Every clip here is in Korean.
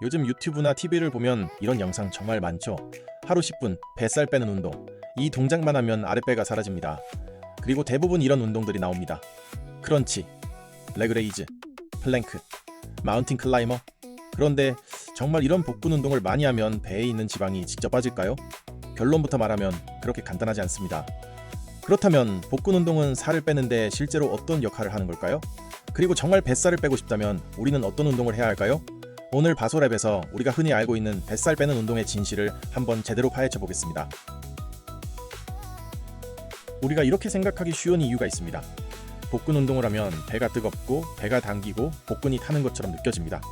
요즘 유튜브나 TV를 보면 이런 영상 정말 많죠. 하루 10분 뱃살 빼는 운동. 이 동작만 하면 아랫배가 사라집니다. 그리고 대부분 이런 운동들이 나옵니다. 크런치, 레그레이즈, 플랭크, 마운틴 클라이머. 그런데 정말 이런 복근 운동을 많이 하면 배에 있는 지방이 직접 빠질까요? 결론부터 말하면 그렇게 간단하지 않습니다. 그렇다면 복근 운동은 살을 빼는데 실제로 어떤 역할을 하는 걸까요? 그리고 정말 뱃살을 빼고 싶다면 우리는 어떤 운동을 해야 할까요? 오늘 바소랩에서 우리가 흔히 알고 있는 뱃살 빼는 운동의 진실을 한번 제대로 파헤쳐 보겠습니다. 우리가 이렇게 생각하기 쉬운 이유가 있습니다. 복근 운동을 하면 배가 뜨겁고 배가 당기고 복근이 타는 것처럼 느껴집니다.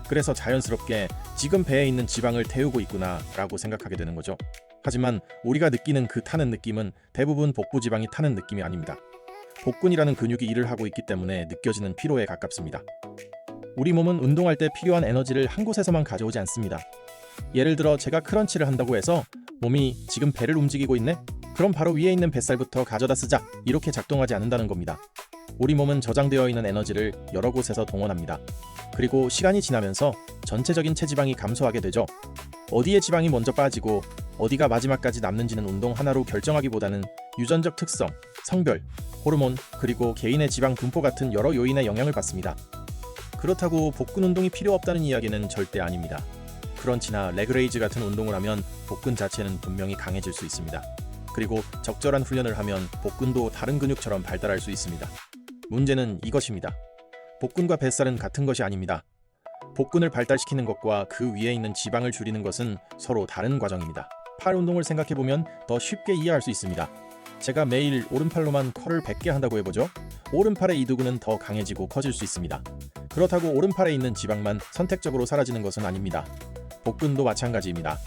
그래서 자연스럽게 지금 배에 있는 지방을 태우고 있구나 라고 생각하게 되는 거죠. 하지만 우리가 느끼는 그 타는 느낌은 대부분 복부 지방이 타는 느낌이 아닙니다. 복근이라는 근육이 일을 하고 있기 때문에 느껴지는 피로에 가깝습니다. 우리 몸은 운동할 때 필요한 에너지를 한 곳에서만 가져오지 않습니다. 예를 들어 제가 크런치를 한다고 해서 몸이 지금 배를 움직이고 있네? 그럼 바로 위에 있는 뱃살부터 가져다 쓰자, 이렇게 작동하지 않는다는 겁니다. 우리 몸은 저장되어 있는 에너지를 여러 곳에서 동원합니다. 그리고 시간이 지나면서 전체적인 체지방이 감소하게 되죠. 어디에 지방이 먼저 빠지고 어디가 마지막까지 남는지는 운동 하나로 결정하기보다는 유전적 특성, 성별, 호르몬, 그리고 개인의 지방 분포 같은 여러 요인의 영향을 받습니다. 그렇다고 복근 운동이 필요 없다는 이야기는 절대 아닙니다. 크런치나 레그레이즈 같은 운동을 하면 복근 자체는 분명히 강해질 수 있습니다. 그리고 적절한 훈련을 하면 복근도 다른 근육처럼 발달할 수 있습니다. 문제는 이것입니다. 복근과 뱃살은 같은 것이 아닙니다. 복근을 발달시키는 것과 그 위에 있는 지방을 줄이는 것은 서로 다른 과정입니다. 팔 운동을 생각해보면 더 쉽게 이해할 수 있습니다. 제가 매일 오른팔로만 컬을 100개 한다고 해보죠. 오른팔의 이두근은 더 강해지고 커질 수 있습니다. 그렇다고 오른팔에 있는 지방만 선택적으로 사라지는 것은 아닙니다. 복근도 마찬가지입니다.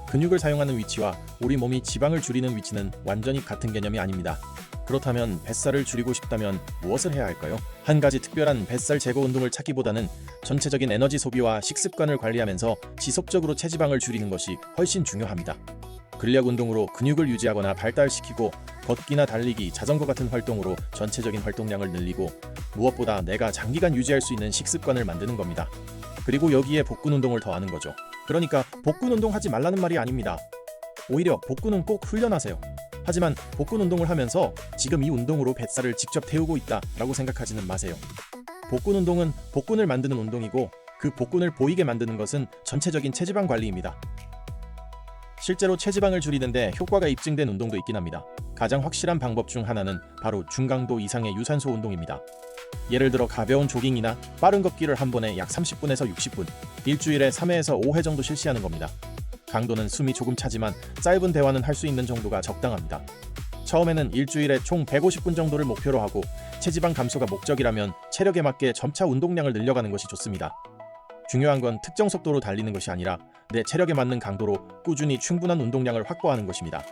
근육을 사용하는 위치와 우리 몸이 지방을 줄이는 위치는 완전히 같은 개념이 아닙니다. 그렇다면 뱃살을 줄이고 싶다면 무엇을 해야 할까요? 한 가지 특별한 뱃살 제거 운동을 찾기보다는 전체적인 에너지 소비와 식습관을 관리하면서 지속적으로 체지방을 줄이는 것이 훨씬 중요합니다. 근력 운동으로 근육을 유지하거나 발달시키고 걷기나 달리기, 자전거 같은 활동으로 전체적인 활동량을 늘리고 무엇보다 내가 장기간 유지할 수 있는 식습관을 만드는 겁니다. 그리고 여기에 복근 운동을 더하는 거죠. 그러니까 복근 운동 하지 말라는 말이 아닙니다. 오히려 복근은 꼭 훈련하세요. 하지만 복근 운동을 하면서 지금 이 운동으로 뱃살을 직접 태우고 있다 라고 생각하지는 마세요. 복근 운동은 복근을 만드는 운동이고 그 복근을 보이게 만드는 것은 전체적인 체지방 관리입니다. 실제로 체지방을 줄이는데 효과가 입증된 운동도 있긴 합니다. 가장 확실한 방법 중 하나는 바로 중강도 이상의 유산소 운동입니다. 예를 들어 가벼운 조깅이나 빠른 걷기를 한 번에 약 30분에서 60분, 일주일에 3회에서 5회 정도 실시하는 겁니다. 강도는 숨이 조금 차지만 짧은 대화는 할 수 있는 정도가 적당합니다. 처음에는 일주일에 총 150분 정도를 목표로 하고 체지방 감소가 목적이라면 체력에 맞게 점차 운동량을 늘려가는 것이 좋습니다. 중요한 건 특정 속도로 달리는 것이 아니라 내 체력에 맞는 강도로 꾸준히 충분한 운동량을 확보하는 것입니다.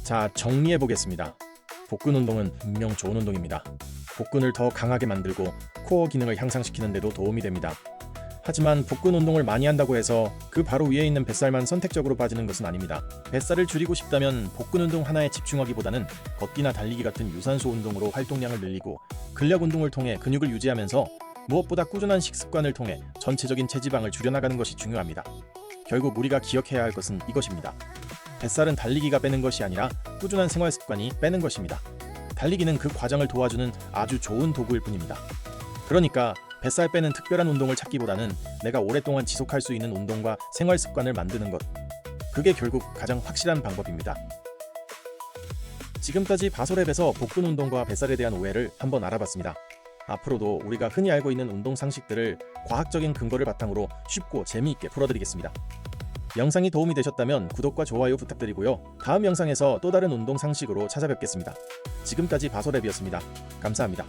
자, 정리해보겠습니다. 복근 운동은 분명 좋은 운동입니다. 복근을 더 강하게 만들고 코어 기능을 향상시키는 데도 도움이 됩니다. 하지만 복근 운동을 많이 한다고 해서 그 바로 위에 있는 뱃살만 선택적으로 빠지는 것은 아닙니다. 뱃살을 줄이고 싶다면 복근 운동 하나에 집중하기보다는 걷기나 달리기 같은 유산소 운동으로 활동량을 늘리고 근력 운동을 통해 근육을 유지하면서 무엇보다 꾸준한 식습관을 통해 전체적인 체지방을 줄여나가는 것이 중요합니다. 결국 우리가 기억해야 할 것은 이것입니다. 뱃살은 달리기가 빼는 것이 아니라 꾸준한 생활 습관이 빼는 것입니다. 달리기는 그 과정을 도와주는 아주 좋은 도구일 뿐입니다. 그러니까 뱃살 빼는 특별한 운동을 찾기보다는 내가 오랫동안 지속할 수 있는 운동과 생활 습관을 만드는 것. 그게 결국 가장 확실한 방법입니다. 지금까지 바소랩에서 복근 운동과 뱃살에 대한 오해를 한번 알아봤습니다. 앞으로도 우리가 흔히 알고 있는 운동 상식들을 과학적인 근거를 바탕으로 쉽고 재미있게 풀어드리겠습니다. 영상이 도움이 되셨다면 구독과 좋아요 부탁드리고요. 다음 영상에서 또 다른 운동 상식으로 찾아뵙겠습니다. 지금까지 바소랩이었습니다. 감사합니다.